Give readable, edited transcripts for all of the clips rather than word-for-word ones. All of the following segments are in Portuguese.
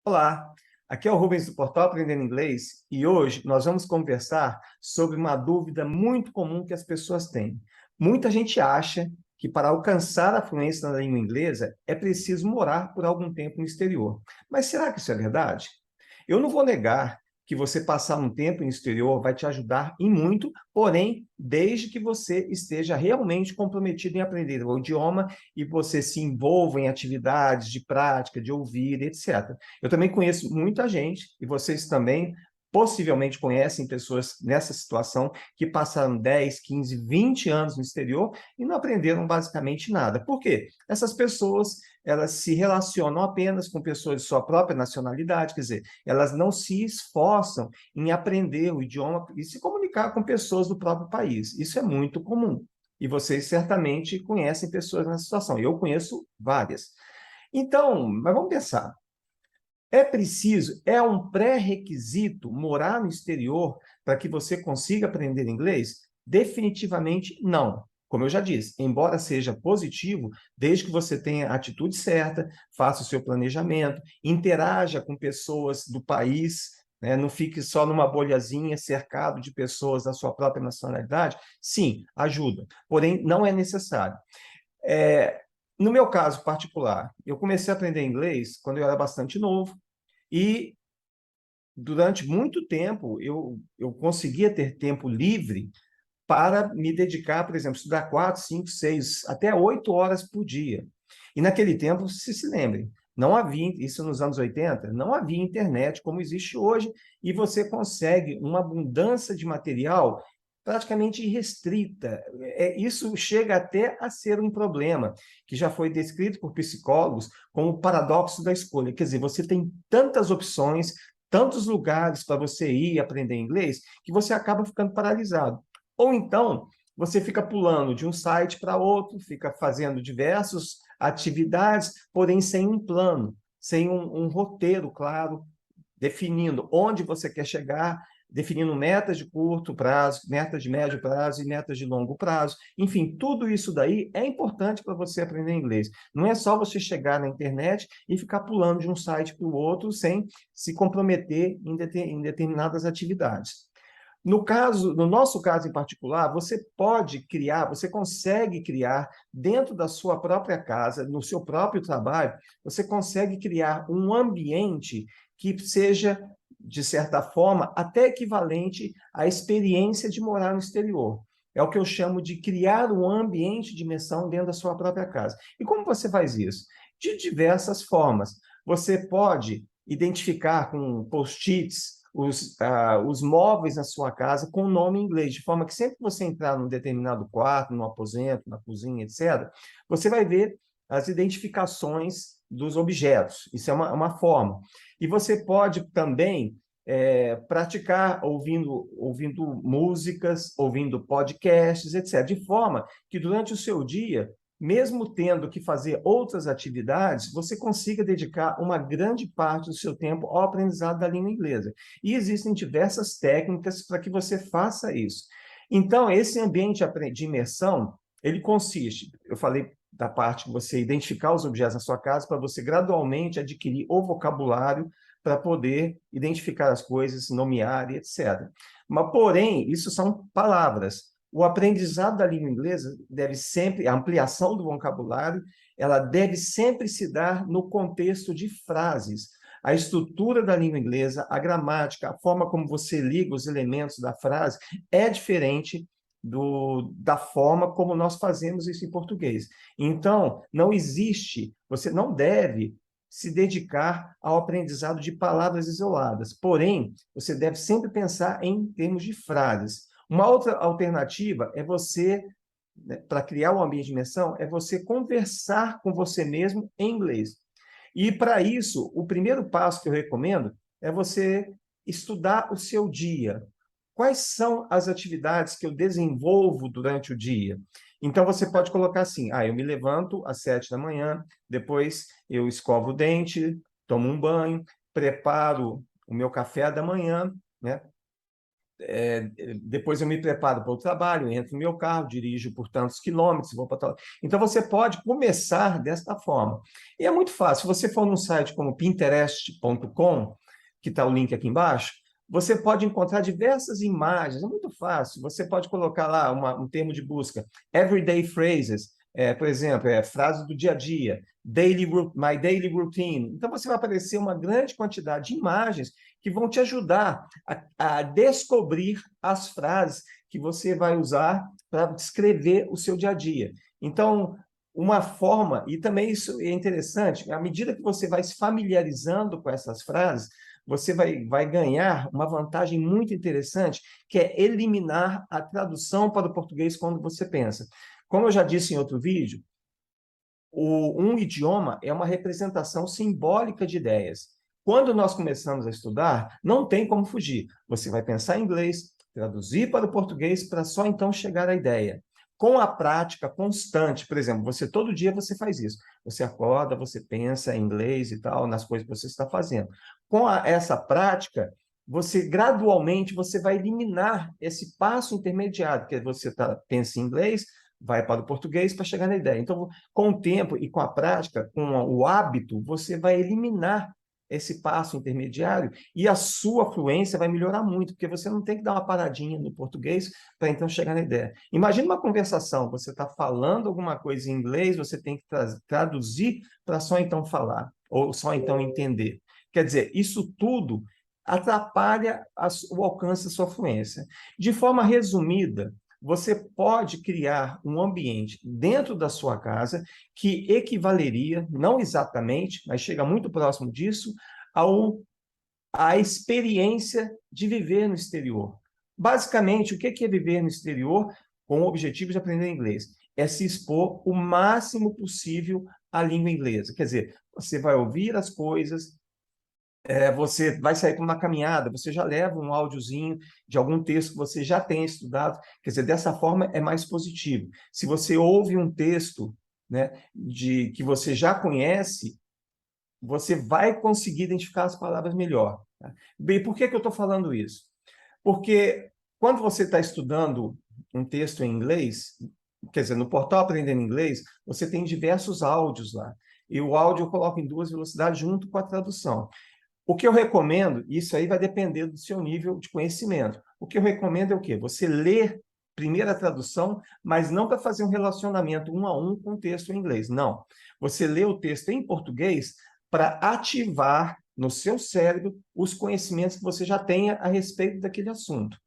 Olá, aqui é o Rubens do Portal Aprendendo Inglês e hoje nós vamos conversar sobre uma dúvida muito comum que as pessoas têm. Muita gente acha que para alcançar a fluência na língua inglesa é preciso morar por algum tempo no exterior. Mas será que isso é verdade? Eu não vou negar que você passar um tempo no exterior vai te ajudar em muito, porém, desde que você esteja realmente comprometido em aprender o idioma e você se envolva em atividades de prática, de ouvir, etc. Eu também conheço muita gente, e vocês também possivelmente conhecem pessoas nessa situação que passaram 10, 15, 20 anos no exterior e não aprenderam basicamente nada. Por quê? Essas pessoas, elas se relacionam apenas com pessoas de sua própria nacionalidade, quer dizer, elas não se esforçam em aprender o idioma e se comunicar com pessoas do próprio país. Isso é muito comum. E vocês certamente conhecem pessoas nessa situação. Eu conheço várias. Então, mas vamos pensar. É preciso, é um pré-requisito morar no exterior para que você consiga aprender inglês? Definitivamente não. Como eu já disse, embora seja positivo, desde que você tenha a atitude certa, faça o seu planejamento, interaja com pessoas do país, né? Não fique só numa bolhazinha cercado de pessoas da sua própria nacionalidade. Sim, ajuda, porém não é necessário. É, no meu caso particular, eu comecei a aprender inglês quando eu era bastante novo e, durante muito tempo, eu conseguia ter tempo livre para me dedicar, por exemplo, estudar 4, 5, 6, até 8 horas por dia. E naquele tempo, se lembrem, não havia, isso nos anos 80, não havia internet como existe hoje, e você consegue uma abundância de material praticamente irrestrita. Isso chega até a ser um problema, que já foi descrito por psicólogos como o paradoxo da escolha. Quer dizer, você tem tantas opções, tantos lugares para você ir aprender inglês, que você acaba ficando paralisado. Ou então, você fica pulando de um site para outro, fica fazendo diversas atividades, porém sem um plano, sem um roteiro claro, definindo onde você quer chegar, definindo metas de curto prazo, metas de médio prazo e metas de longo prazo. Enfim, tudo isso daí é importante para você aprender inglês. Não é só você chegar na internet e ficar pulando de um site para o outro sem se comprometer em determinadas atividades. No nosso caso em particular, você pode criar, você consegue criar dentro da sua própria casa, no seu próprio trabalho, você consegue criar um ambiente que seja, de certa forma, até equivalente à experiência de morar no exterior. É o que eu chamo de criar um ambiente de imersão dentro da sua própria casa. E como você faz isso? De diversas formas. Você pode identificar com post-its os móveis na sua casa com o nome em inglês, de forma que sempre que você entrar num determinado quarto, no aposento, na cozinha, etc., você vai ver as identificações dos objetos. Isso é uma forma. E você pode também praticar ouvindo músicas, ouvindo podcasts, etc., de forma que durante o seu dia, mesmo tendo que fazer outras atividades, você consiga dedicar uma grande parte do seu tempo ao aprendizado da língua inglesa. E existem diversas técnicas para que você faça isso. Então, esse ambiente de imersão, ele consiste, eu falei da parte que você identificar os objetos na sua casa para você gradualmente adquirir o vocabulário para poder identificar as coisas, nomear e etc. Mas, porém, isso são palavras. O aprendizado da língua inglesa deve sempre, a ampliação do vocabulário, ela deve sempre se dar no contexto de frases. A estrutura da língua inglesa, a gramática, a forma como você liga os elementos da frase é diferente da forma como nós fazemos isso em português. Então, não existe, você não deve se dedicar ao aprendizado de palavras isoladas. Porém, você deve sempre pensar em termos de frases. Uma outra alternativa é você, né, para criar um ambiente de imersão, é você conversar com você mesmo em inglês. E, para isso, o primeiro passo que eu recomendo é você estudar o seu dia. Quais são as atividades que eu desenvolvo durante o dia? Então, você pode colocar assim, eu me levanto às 7 da manhã, depois eu escovo o dente, tomo um banho, preparo o meu café da manhã, né? depois eu me preparo para o trabalho, entro no meu carro, dirijo por tantos quilômetros, vou para tal. Então você pode começar desta forma. E é muito fácil. Se você for num site como pinterest.com, que está o link aqui embaixo, você pode encontrar diversas imagens, é muito fácil. Você pode colocar lá um termo de busca, everyday phrases, por exemplo, frases do dia a dia, my daily routine. Então você vai aparecer uma grande quantidade de imagens que vão te ajudar a descobrir as frases que você vai usar para descrever o seu dia a dia. Então, uma forma, e também isso é interessante, à medida que você vai se familiarizando com essas frases, você vai ganhar uma vantagem muito interessante, que é eliminar a tradução para o português quando você pensa. Como eu já disse em outro vídeo, um idioma é uma representação simbólica de ideias. Quando nós começamos a estudar, não tem como fugir. Você vai pensar em inglês, traduzir para o português para só então chegar à ideia. Com a prática constante, por exemplo, todo dia você faz isso. Você acorda, você pensa em inglês e tal, nas coisas que você está fazendo. Essa prática, você gradualmente você vai eliminar esse passo intermediário, que você pensa em inglês, vai para o português para chegar na ideia. Então, com o tempo e com a prática, com o hábito, você vai eliminar esse passo intermediário e a sua fluência vai melhorar muito, porque você não tem que dar uma paradinha no português para então chegar na ideia. Imagina uma conversação, você está falando alguma coisa em inglês, você tem que traduzir para só então falar, ou só então entender. Quer dizer, isso tudo atrapalha o alcance da sua fluência. De forma resumida, você pode criar um ambiente dentro da sua casa que equivaleria, não exatamente, mas chega muito próximo disso, à experiência de viver no exterior. Basicamente, o que é viver no exterior com o objetivo de aprender inglês? É se expor o máximo possível à língua inglesa. Quer dizer, você vai ouvir as coisas, você vai sair para uma caminhada, você já leva um áudiozinho de algum texto que você já tem estudado, quer dizer, dessa forma é mais positivo. Se você ouve um texto, né, que você já conhece, você vai conseguir identificar as palavras melhor. Tá? Bem, por que eu estou falando isso? Porque quando você está estudando um texto em inglês, quer dizer, no portal Aprendendo Inglês, você tem diversos áudios lá. E o áudio eu coloco em 2 velocidades junto com a tradução. O que eu recomendo, isso aí vai depender do seu nível de conhecimento. O que eu recomendo é o quê? Você ler primeiro a tradução, mas não para fazer um relacionamento um a um com o texto em inglês. Não. Você lê o texto em português para ativar no seu cérebro os conhecimentos que você já tenha a respeito daquele assunto.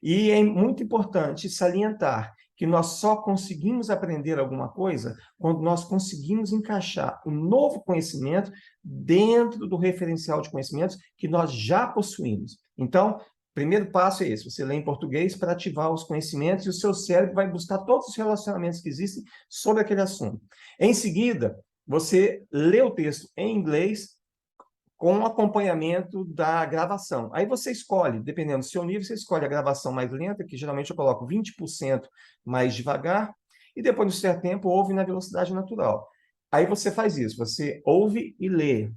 E é muito importante salientar que nós só conseguimos aprender alguma coisa quando nós conseguimos encaixar um novo conhecimento dentro do referencial de conhecimentos que nós já possuímos. Então, o primeiro passo é esse, você lê em português para ativar os conhecimentos e o seu cérebro vai buscar todos os relacionamentos que existem sobre aquele assunto. Em seguida, você lê o texto em inglês com acompanhamento da gravação. Aí você escolhe, dependendo do seu nível, você escolhe a gravação mais lenta, que geralmente eu coloco 20% mais devagar, e depois de um certo tempo ouve na velocidade natural. Aí você faz isso, você ouve e lê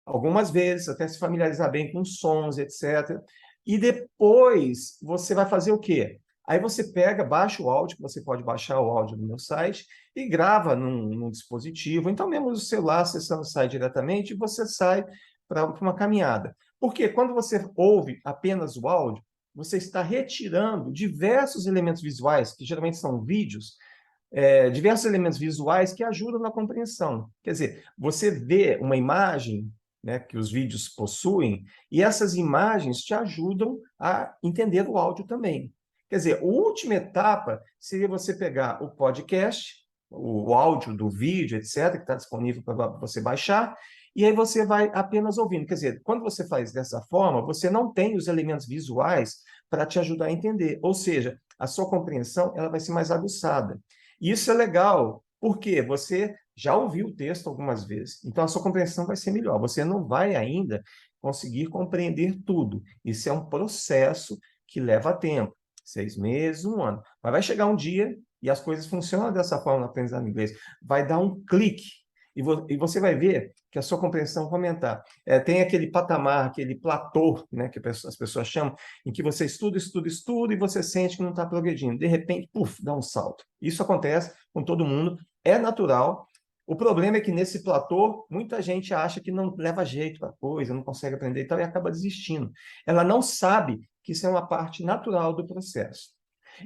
algumas vezes, até se familiarizar bem com sons, etc. E depois você vai fazer o quê? Aí você pega, baixa o áudio, que você pode baixar o áudio no meu site, e grava num dispositivo. Então, mesmo no celular, acessando o site diretamente, você sai para uma caminhada. Porque quando você ouve apenas o áudio, você está retirando diversos elementos visuais, que geralmente são vídeos, diversos elementos visuais que ajudam na compreensão. Quer dizer, você vê uma imagem, né, que os vídeos possuem, e essas imagens te ajudam a entender o áudio também. Quer dizer, a última etapa seria você pegar o podcast, o áudio do vídeo, etc., que está disponível para você baixar, e aí você vai apenas ouvindo. Quer dizer, quando você faz dessa forma, você não tem os elementos visuais para te ajudar a entender. Ou seja, a sua compreensão ela vai ser mais aguçada. Isso é legal, porque você já ouviu o texto algumas vezes, então a sua compreensão vai ser melhor. Você não vai ainda conseguir compreender tudo. Isso é um processo que leva tempo, 6 meses, um ano. Mas vai chegar um dia e as coisas funcionam dessa forma no aprendizado inglês. Vai dar um clique e você vai ver que a sua compreensão vai aumentar. Tem aquele patamar, aquele platô, né, que as pessoas chamam, em que você estuda, estuda, estuda, e você sente que não está progredindo. De repente, puf, dá um salto. Isso acontece com todo mundo, é natural. O problema é que nesse platô, muita gente acha que não leva jeito para a coisa, não consegue aprender e tal, e acaba desistindo. Ela não sabe que isso é uma parte natural do processo.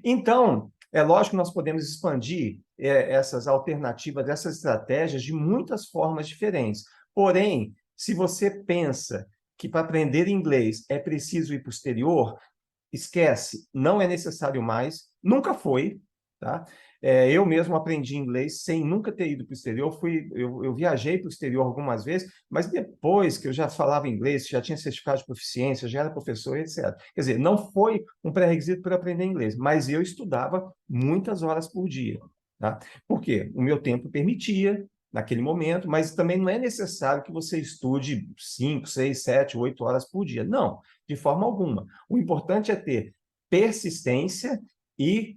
Então, é lógico que nós podemos expandir essas alternativas, essas estratégias de muitas formas diferentes. Porém, se você pensa que para aprender inglês é preciso ir para o exterior, esquece, não é necessário mais, nunca foi, tá? Eu mesmo aprendi inglês sem nunca ter ido para o exterior. Eu viajei para o exterior algumas vezes, mas depois que eu já falava inglês, já tinha certificado de proficiência, já era professor, etc. Quer dizer, não foi um pré-requisito para aprender inglês, mas eu estudava muitas horas por dia, tá? Por quê? O meu tempo permitia, naquele momento, mas também não é necessário que você estude 5, 6, 7, 8 horas por dia. Não, de forma alguma. O importante é ter persistência e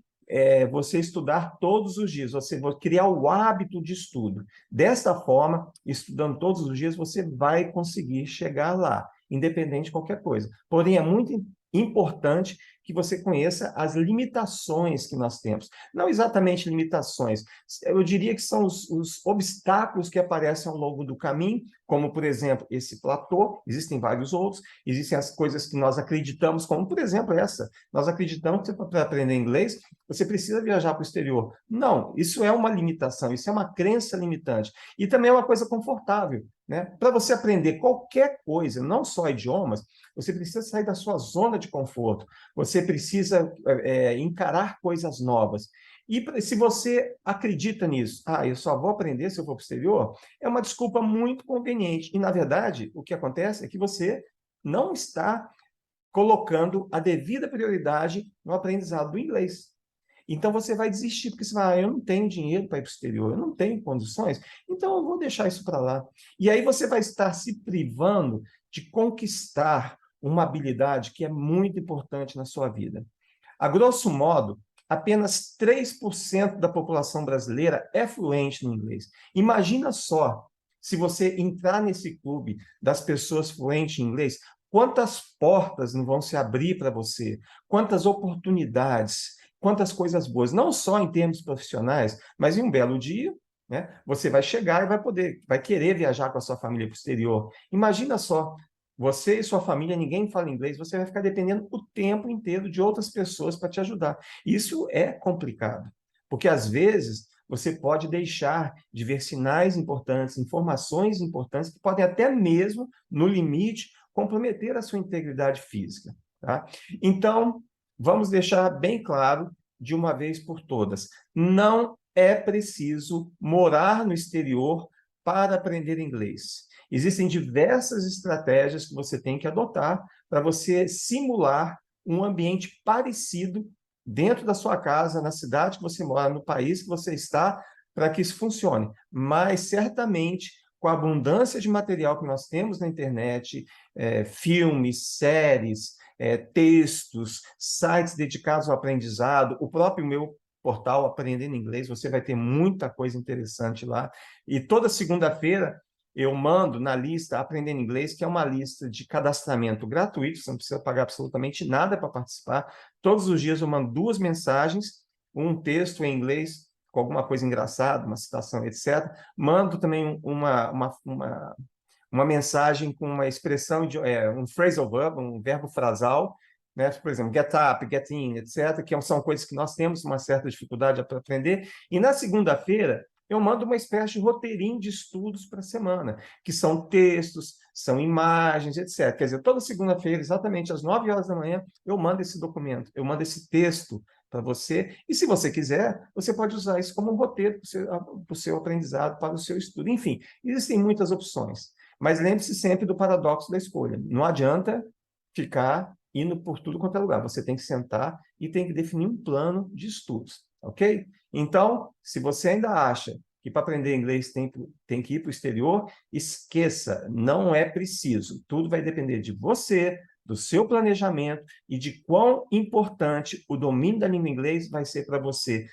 você estudar todos os dias, você vai criar o hábito de estudo. Desta forma, estudando todos os dias, você vai conseguir chegar lá, independente de qualquer coisa. Porém, é muito importante que você conheça as limitações que nós temos. Não exatamente limitações, eu diria que são os obstáculos que aparecem ao longo do caminho, como, por exemplo, esse platô, existem vários outros, existem as coisas que nós acreditamos, como, por exemplo, essa. Nós acreditamos que para aprender inglês, você precisa viajar para o exterior. Não, isso é uma limitação, isso é uma crença limitante. E também é uma coisa confortável, né? Para você aprender qualquer coisa, não só idiomas, você precisa sair da sua zona de conforto, você precisa encarar coisas novas. E se você acredita nisso, eu só vou aprender se eu for para o exterior, é uma desculpa muito conveniente. E, na verdade, o que acontece é que você não está colocando a devida prioridade no aprendizado do inglês. Então, você vai desistir, porque você vai, eu não tenho dinheiro para ir para o exterior, eu não tenho condições, então eu vou deixar isso para lá. E aí você vai estar se privando de conquistar uma habilidade que é muito importante na sua vida. A grosso modo, apenas 3% da população brasileira é fluente no inglês. Imagina só, se você entrar nesse clube das pessoas fluentes em inglês, quantas portas não vão se abrir para você, quantas oportunidades, quantas coisas boas, não só em termos profissionais, mas em um belo dia, né, você vai chegar e vai querer viajar com a sua família para o exterior. Imagina só, você e sua família, ninguém fala inglês, você vai ficar dependendo o tempo inteiro de outras pessoas para te ajudar. Isso é complicado, porque às vezes você pode deixar de ver sinais importantes, informações importantes, que podem até mesmo, no limite, comprometer a sua integridade física. Tá? Então, vamos deixar bem claro, de uma vez por todas, não é preciso morar no exterior para aprender inglês. Existem diversas estratégias que você tem que adotar para você simular um ambiente parecido dentro da sua casa, na cidade que você mora, no país que você está, para que isso funcione. Mas, certamente, com a abundância de material que nós temos na internet, filmes, séries, textos, sites dedicados ao aprendizado, o próprio meu portal Aprendendo Inglês, você vai ter muita coisa interessante lá. E toda segunda-feira eu mando na lista Aprendendo Inglês, que é uma lista de cadastramento gratuito, você não precisa pagar absolutamente nada para participar. Todos os dias eu mando 2 mensagens, um texto em inglês com alguma coisa engraçada, uma citação, etc. Mando também uma mensagem com uma expressão, um phrasal verb, um verbo frasal, né? Por exemplo, get up, get in, etc., que são coisas que nós temos uma certa dificuldade para aprender. E na segunda-feira, eu mando uma espécie de roteirinho de estudos para a semana, que são textos, são imagens, etc. Quer dizer, toda segunda-feira, exatamente às 9 horas da manhã, eu mando esse documento, eu mando esse texto para você. E se você quiser, você pode usar isso como um roteiro para o seu aprendizado, para o seu estudo. Enfim, existem muitas opções. Mas lembre-se sempre do paradoxo da escolha. Não adianta ficar indo por tudo quanto é lugar. Você tem que sentar e tem que definir um plano de estudos, ok? Então, se você ainda acha que para aprender inglês tem que ir para o exterior, esqueça, não é preciso. Tudo vai depender de você, do seu planejamento e de quão importante o domínio da língua inglesa vai ser para você,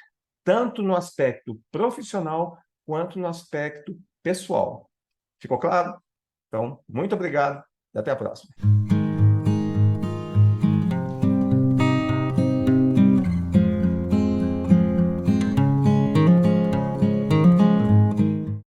tanto no aspecto profissional quanto no aspecto pessoal. Ficou claro? Então, muito obrigado e até a próxima.